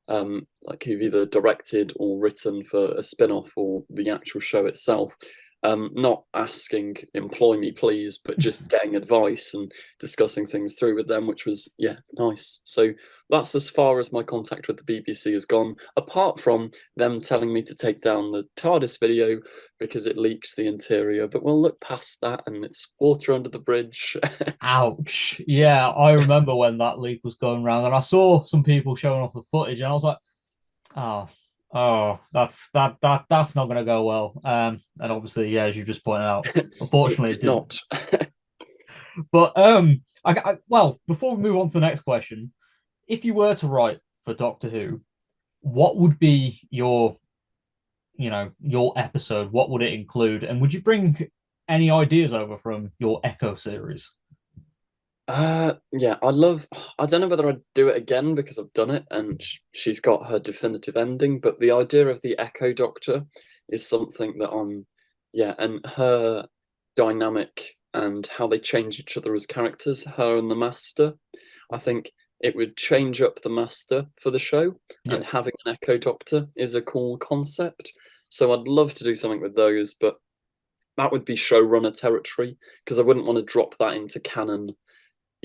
like who've either directed or written for a spin-off or the actual show itself. Not asking employ me please, but just getting advice and discussing things through with them, which was, yeah, nice. So that's as far as my contact with the BBC has gone, apart from them telling me to take down the TARDIS video because it leaked the interior. But we'll look past that, and it's water under the bridge. Ouch. Yeah, I remember when that leak was going around, and I saw some people showing off the footage, and I was like, oh, that's not going to go well. And obviously, yeah, as you just pointed out, It unfortunately, it did didn't. not. But well, before we move on to the next question, if you were to write for Doctor Who, what would be your episode? What would it include? And would you bring any ideas over from your Echo series? Yeah, I don't know whether I'd do it again because I've done it and she's got her definitive ending, but the idea of the Echo Doctor is something that yeah, and her dynamic and how they change each other as characters, her and the Master. I think it would change up the Master for the show, Yeah. and having an Echo Doctor is a cool concept. So I'd love to do something with those, but that would be showrunner territory because I wouldn't want to drop that into canon.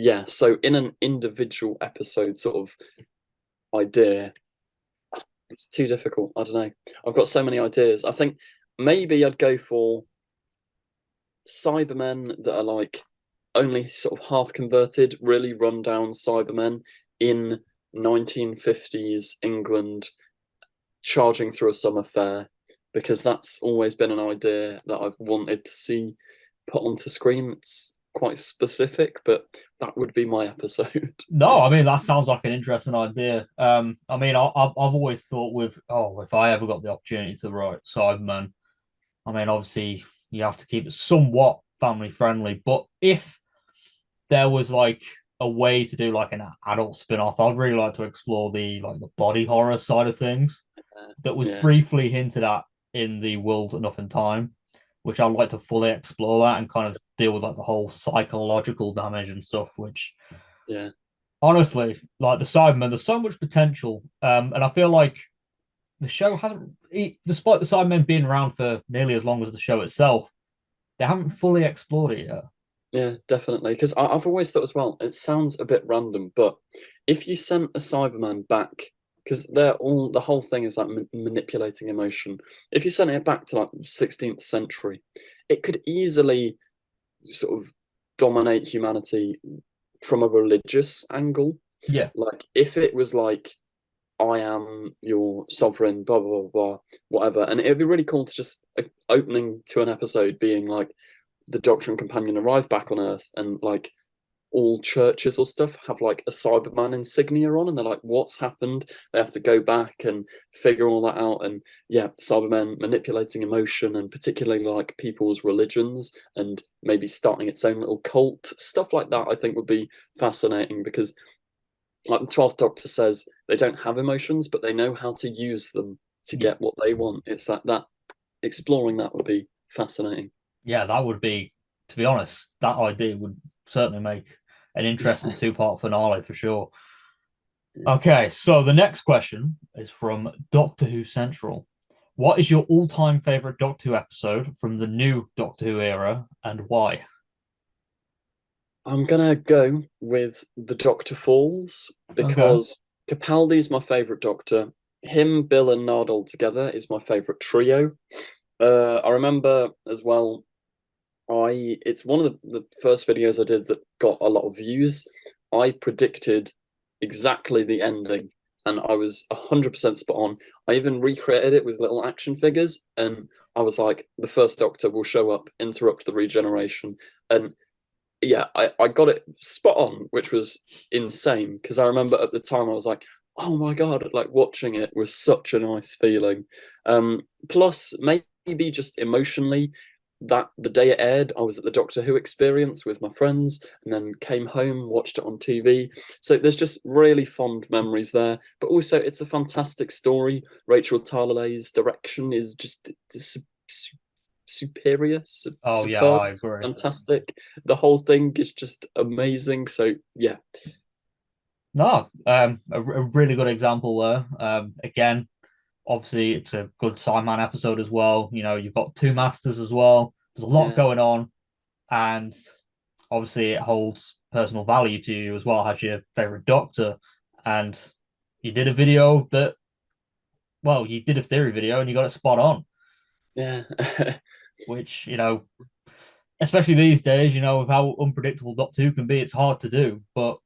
Yeah, so in an individual episode sort of idea, it's too difficult. I don't know. I've got so many ideas. I think maybe I'd go for Cybermen that are like only sort of half converted, really run down Cybermen in 1950s England charging through a summer fair, because that's always been an idea that I've wanted to see put onto screen. It's quite specific, but that would be my episode. No, I mean that sounds like an interesting idea. I mean, I've always thought if I ever got the opportunity to write Cyberman, I mean, obviously you have to keep it somewhat family friendly, but if there was like a way to do like an adult spin-off, I'd really like to explore the body horror side of things that was Yeah, briefly hinted at in the World Enough in Time, which I'd like to fully explore that and kind of deal with like the whole psychological damage and stuff, which yeah. honestly, like the Cybermen, there's so much potential. And I feel like the show hasn't, despite the Cybermen being around for nearly as long as the show itself, they haven't fully explored it yet. Yeah, definitely. Because I've always thought as well, it sounds a bit random, but if you sent a Cyberman back, because the whole thing is like manipulating emotion. If you sent it back to like 16th century, it could easily sort of dominate humanity from a religious angle. Yeah, Like if it was like, I am your sovereign, blah blah blah, blah whatever, and it'd be really cool to just opening to an episode being like the Doctor and Companion arrive back on Earth, and like all churches or stuff have like a Cyberman insignia on, and they're like, what's happened? They have to go back and figure all that out. And yeah, Cybermen manipulating emotion and particularly like people's religions and maybe starting its own little cult, stuff like that, I think would be fascinating because like the 12th Doctor says, they don't have emotions, but they know how to use them to yeah, get what they want. It's like that exploring that would be fascinating. yeah. That would be, to be honest, that idea would certainly make an interesting Yeah. two-part finale for sure. Yeah. Okay, so the next question is from Doctor Who Central. What is your all-time favorite Doctor Who episode from the new Doctor Who era, and why? I'm gonna go with the Doctor Falls Okay. because Capaldi's my favorite Doctor. Him, Bill, and Nardole together is my favorite trio. I remember as well. It's one of the first videos I did that got a lot of views. I predicted exactly the ending, and I was 100% spot on. I even recreated it with little action figures, and I was like, the first Doctor will show up, interrupt the regeneration, and yeah, I got it spot on, which was insane because I remember at the time I was like, oh my God, like watching it was such a nice feeling. Plus, maybe just emotionally, that the day it aired, I was at the Doctor Who experience with my friends and then came home, watched it on TV. So there's just really fond memories there. But also, it's a fantastic story. Rachel Talalay's direction is just superior, Oh yeah, superb, I agree. fantastic. The whole thing is just amazing. So yeah, No, a really good example there. Again, obviously it's a good Sideman episode as well. You know, you've got two masters as well. There's a lot yeah, going on, and obviously it holds personal value to you as well. Has your favorite Doctor, and you did a video that, well, you did a theory video and you got it spot on, yeah. which especially these days, with how unpredictable Doctor Who can be, it's hard to do. But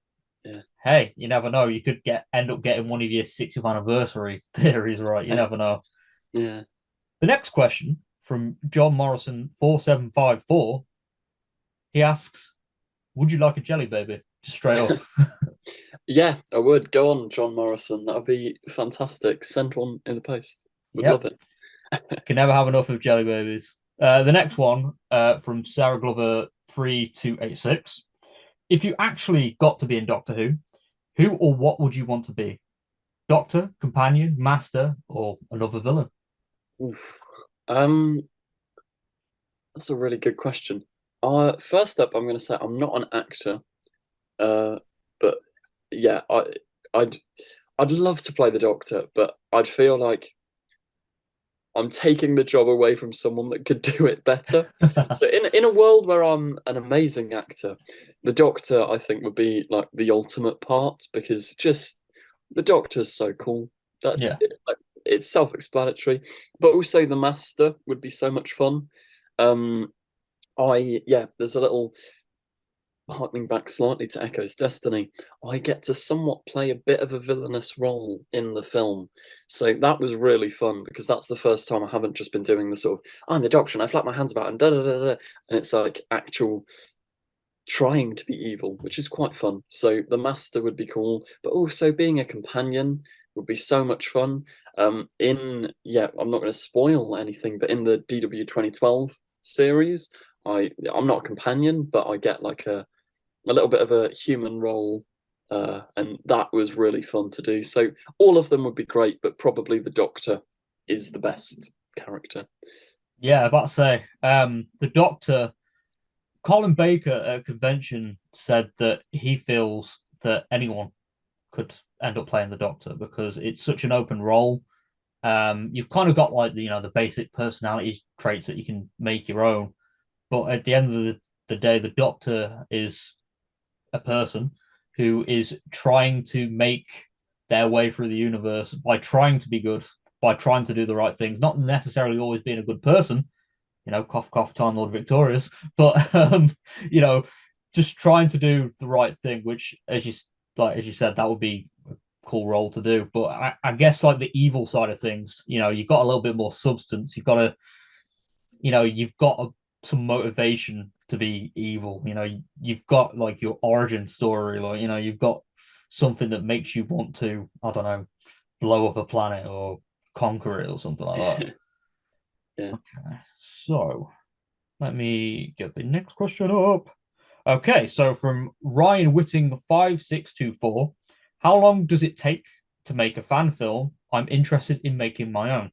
Yeah. hey, you never know. You could end up getting one of your 60th anniversary theories right. You never know. Yeah. The next question from John Morrison 4754, he asks, "Would you like a jelly baby?" Just straight up. Yeah, I would. Go on, John Morrison. That would be fantastic. Send one in the post. Would love Yep, it. can never have enough of jelly babies. The next one from Sarah Glover 3286. If you actually got to be in Doctor who or what would you want to be? Doctor, companion, master, or another villain? Oof. That's a really good question. First up, I'm going to say I'm not an actor. Uh, but yeah, I'd, I'd love to play the Doctor, but I'd feel like I'm taking the job away from someone that could do it better. So in a world where I'm an amazing actor, the Doctor I think would be like the ultimate part because just the Doctor's so cool that Yeah. like, it's self-explanatory, but also the Master would be so much fun. Um, there's a little harkening back slightly to Echo's Destiny, I get to somewhat play a bit of a villainous role in the film. So that was really fun because that's the first time I haven't just been doing the sort of, I'm the Doctor and I flap my hands about and da da da da. And it's like actual trying to be evil, which is quite fun. So the Master would be cool, but also being a companion would be so much fun. I'm not going to spoil anything, but in the DW 2012 series, I'm not a companion, but I get like a little bit of a human role, and that was really fun to do. So all of them would be great, but probably the Doctor is the best character. Yeah, about to say, the Doctor, Colin Baker at a convention said that he feels that anyone could end up playing the Doctor because it's such an open role. You've kind of got like the basic personality traits that you can make your own, but at the end of the day, the Doctor is a person who is trying to make their way through the universe by trying to be good, by trying to do the right things, not necessarily always being a good person. Cough, cough, Time Lord Victorious, but just trying to do the right thing, which, as you said, that would be a cool role to do. But I guess like the evil side of things, you've got a little bit more substance. You've got some motivation to be evil. You've got like your origin story, like you've got something that makes you want to, I don't know, blow up a planet or conquer it or something like that. Yeah. Okay, so let me get the next question up. Okay, so from Ryan Whitting 5624, how long does it take to make a fan film? I'm interested in making my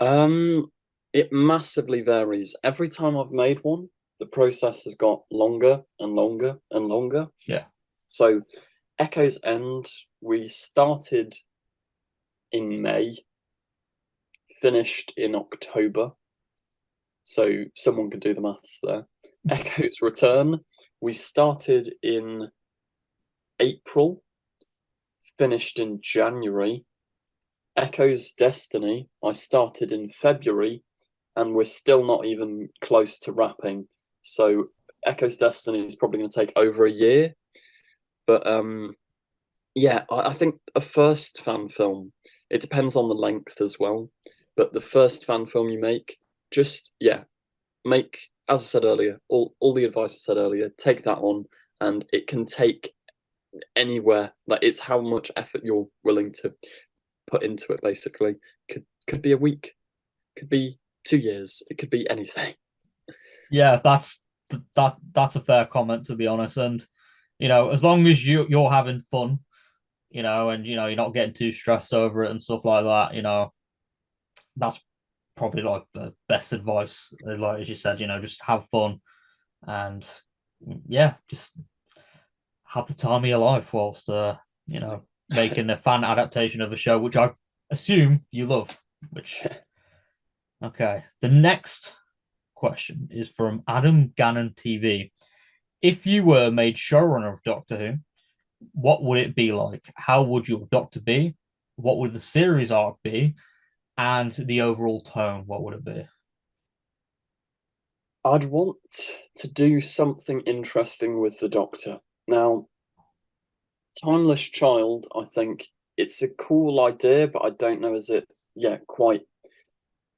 own. It massively varies. Every time I've made one, the process has got longer and longer and longer. Yeah. So, Echo's End, we started in May, finished in October. So, someone could do the maths there. Echo's Return, we started in April, finished in January. Echo's Destiny, I started in February, and we're still not even close to wrapping. So Echo's Destiny is probably going to take over a year. But I think a first fan film, it depends on the length as well. But the first fan film you make, just make, as I said earlier, all the advice I said earlier, take that on, and it can take anywhere. Like it's how much effort you're willing to put into it. Basically, could be a week, could be 2 years, it could be anything. Yeah, that's a fair comment, to be honest. And as long as you're having fun, and you're not getting too stressed over it and stuff like that, that's probably like the best advice. Like as you said, just have fun and yeah, just have the time of your life whilst making a fan adaptation of a show, which I assume you love. Which okay, the next question is from Adam Gannon TV. If you were made showrunner of Doctor Who, what would it be like? How would your Doctor be? What would the series arc be? And the overall tone, what would it be? I'd want to do something interesting with the Doctor. Now, Timeless Child, I think it's a cool idea, but I don't know is it, yeah, quite,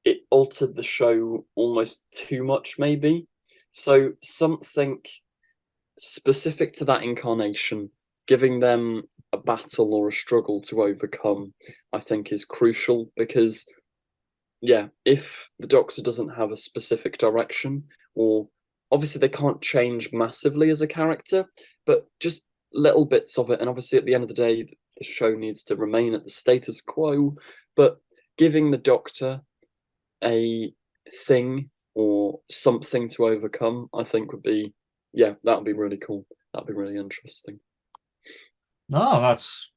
it altered the show almost too much, maybe. So something specific to that incarnation, giving them a battle or a struggle to overcome, I think is crucial because, yeah, if the Doctor doesn't have a specific direction, or obviously they can't change massively as a character, but just little bits of it. And obviously, at the end of the day, the show needs to remain at the status quo, but giving the Doctor a thing or something to overcome, I think would be, yeah, that would be really cool. That'd be really interesting. No, that's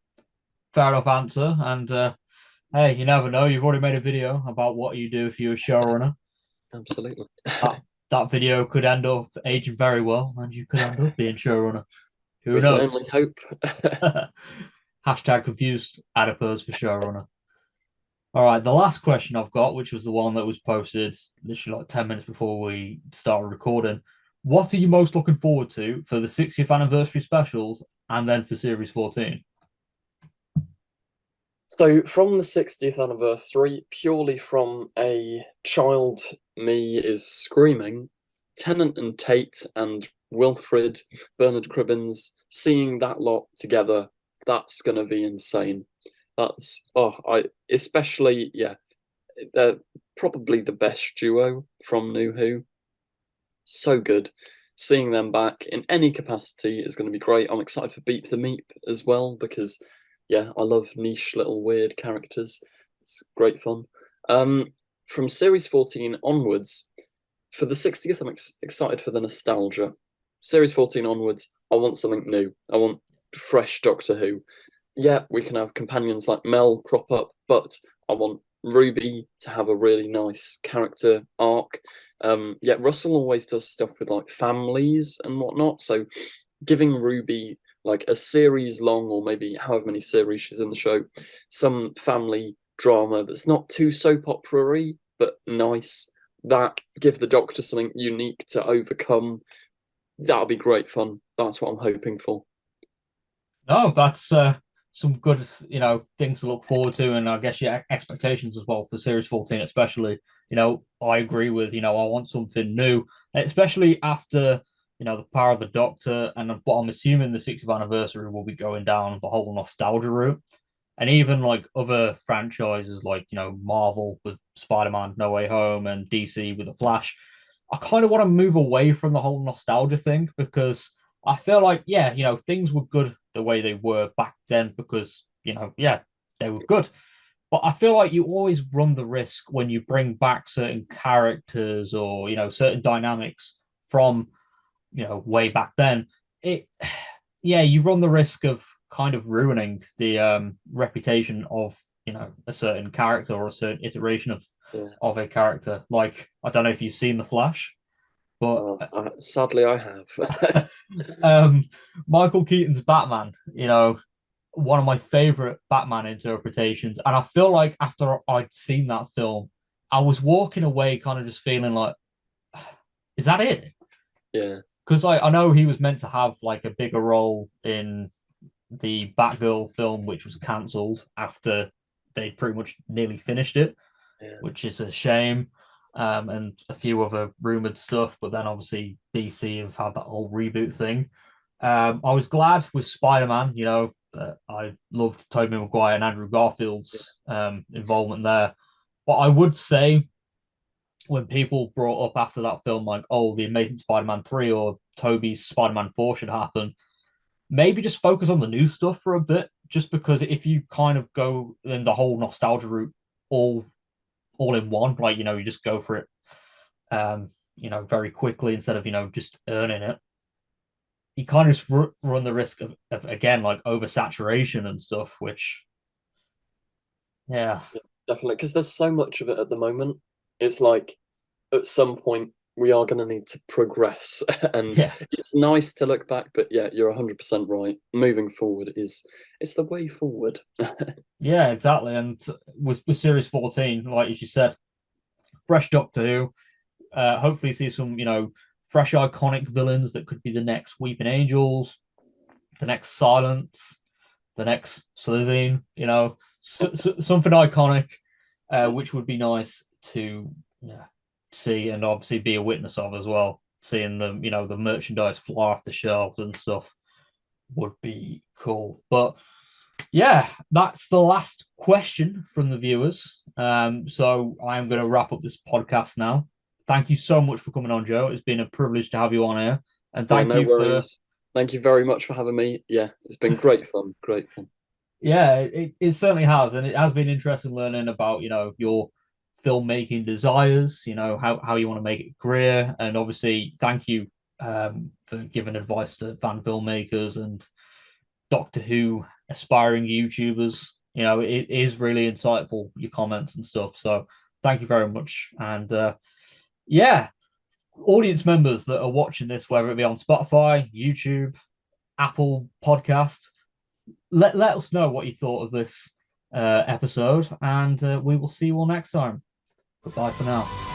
fair enough answer. And hey, you never know. You've already made a video about what you do if you're a showrunner. Absolutely. That that video could end up aging very well, and you could end up being showrunner. Who We can knows? only hope. Hashtag confused Adipose for showrunner. All right, the last question I've got, which was the one that was posted literally like 10 minutes before we started recording. What are you most looking forward to for the 60th anniversary specials and then for Series 14? So, from the 60th anniversary, purely from a child me is screaming, Tennant and Tate and Wilfred, Bernard Cribbins, seeing that lot together, that's going to be insane. That's, oh, especially, yeah, they're probably the best duo from New Who. So good. Seeing them back in any capacity is going to be great. I'm excited for Beep the Meep as well because, yeah, I love niche little weird characters. It's great fun. From series 14 onwards, for the 60th, I'm excited for the nostalgia. Series 14 onwards, I want something new. I want fresh Doctor Who. Yeah, we can have companions like Mel crop up, but I want Ruby to have a really nice character arc. Yeah, Russell always does stuff with like families and whatnot. So giving Ruby like a series long, or maybe however many series she's in the show, some family drama that's not too soap opera-y, but nice. That give the Doctor something unique to overcome. That'll be great fun. That's what I'm hoping for. No, that's some good, things to look forward to, and I guess your expectations as well for Series 14, especially. I agree with, I want something new, especially after, the Power of the Doctor, and what I'm assuming the 60th anniversary will be going down the whole nostalgia route, and even like other franchises like Marvel with Spider-Man No Way Home and DC with the Flash. I kind of want to move away from the whole nostalgia thing because I feel like, yeah, things were good the way they were back then because, yeah, they were good. But I feel like you always run the risk when you bring back certain characters or, certain dynamics from, way back then. It, yeah, you run the risk of kind of ruining the reputation of, a certain character or a certain iteration Yeah. of a character. Like, I don't know if you've seen The Flash, but Sadly, I have. Michael Keaton's Batman, one of my favorite Batman interpretations. And I feel like after I'd seen that film, I was walking away kind of just feeling like, is that it? Yeah. Because I know he was meant to have like a bigger role in the Batgirl film, which was cancelled after they pretty much nearly finished it, Yeah. which is a shame. And a few other rumored stuff, but then obviously DC have had that whole reboot thing. I was glad with Spider-Man, I loved Tobey Maguire and Andrew Yeah. Garfield's involvement there. But I would say when people brought up after that film, like, oh, the Amazing Spider-Man 3 or Tobey's Spider-Man 4 should happen, maybe just focus on the new stuff for a bit, just because if you kind of go in the whole nostalgia route all all in one, like, you just go for it very quickly instead of, just earning it, you kind of just run the risk of again, like oversaturation and stuff, which, yeah. Yeah, definitely, because there's so much of it at the moment. It's like at some point we are going to need to progress, and Yeah. it's nice to look back. But yeah, you're 100% right. Moving forward is it's the way forward. Yeah, exactly. And with Series 14, like as you said, fresh Doctor Who, hopefully see some, fresh iconic villains that could be the next Weeping Angels, the next Silence, the next Slitheen, something iconic, which would be nice to, yeah, see and obviously be a witness of as well. Seeing the merchandise fly off the shelves and stuff would be cool. But yeah, that's the last question from the viewers. So I am going to wrap up this podcast now. Thank you so much for coming on, Joe. It's been a privilege to have you on here, and Yeah, thank no you for, worries. Thank you very much for having me. Yeah, it's been great fun. Great fun. yeah, it certainly has, and it has been interesting learning about your filmmaking desires, how you want to make it a career, and obviously thank you for giving advice to fan filmmakers and Doctor Who aspiring YouTubers. It is really insightful, your comments and stuff. So thank you very much. And yeah, audience members that are watching this, whether it be on Spotify, YouTube, Apple Podcast, let us know what you thought of this episode, and we will see you all next time. Goodbye for now.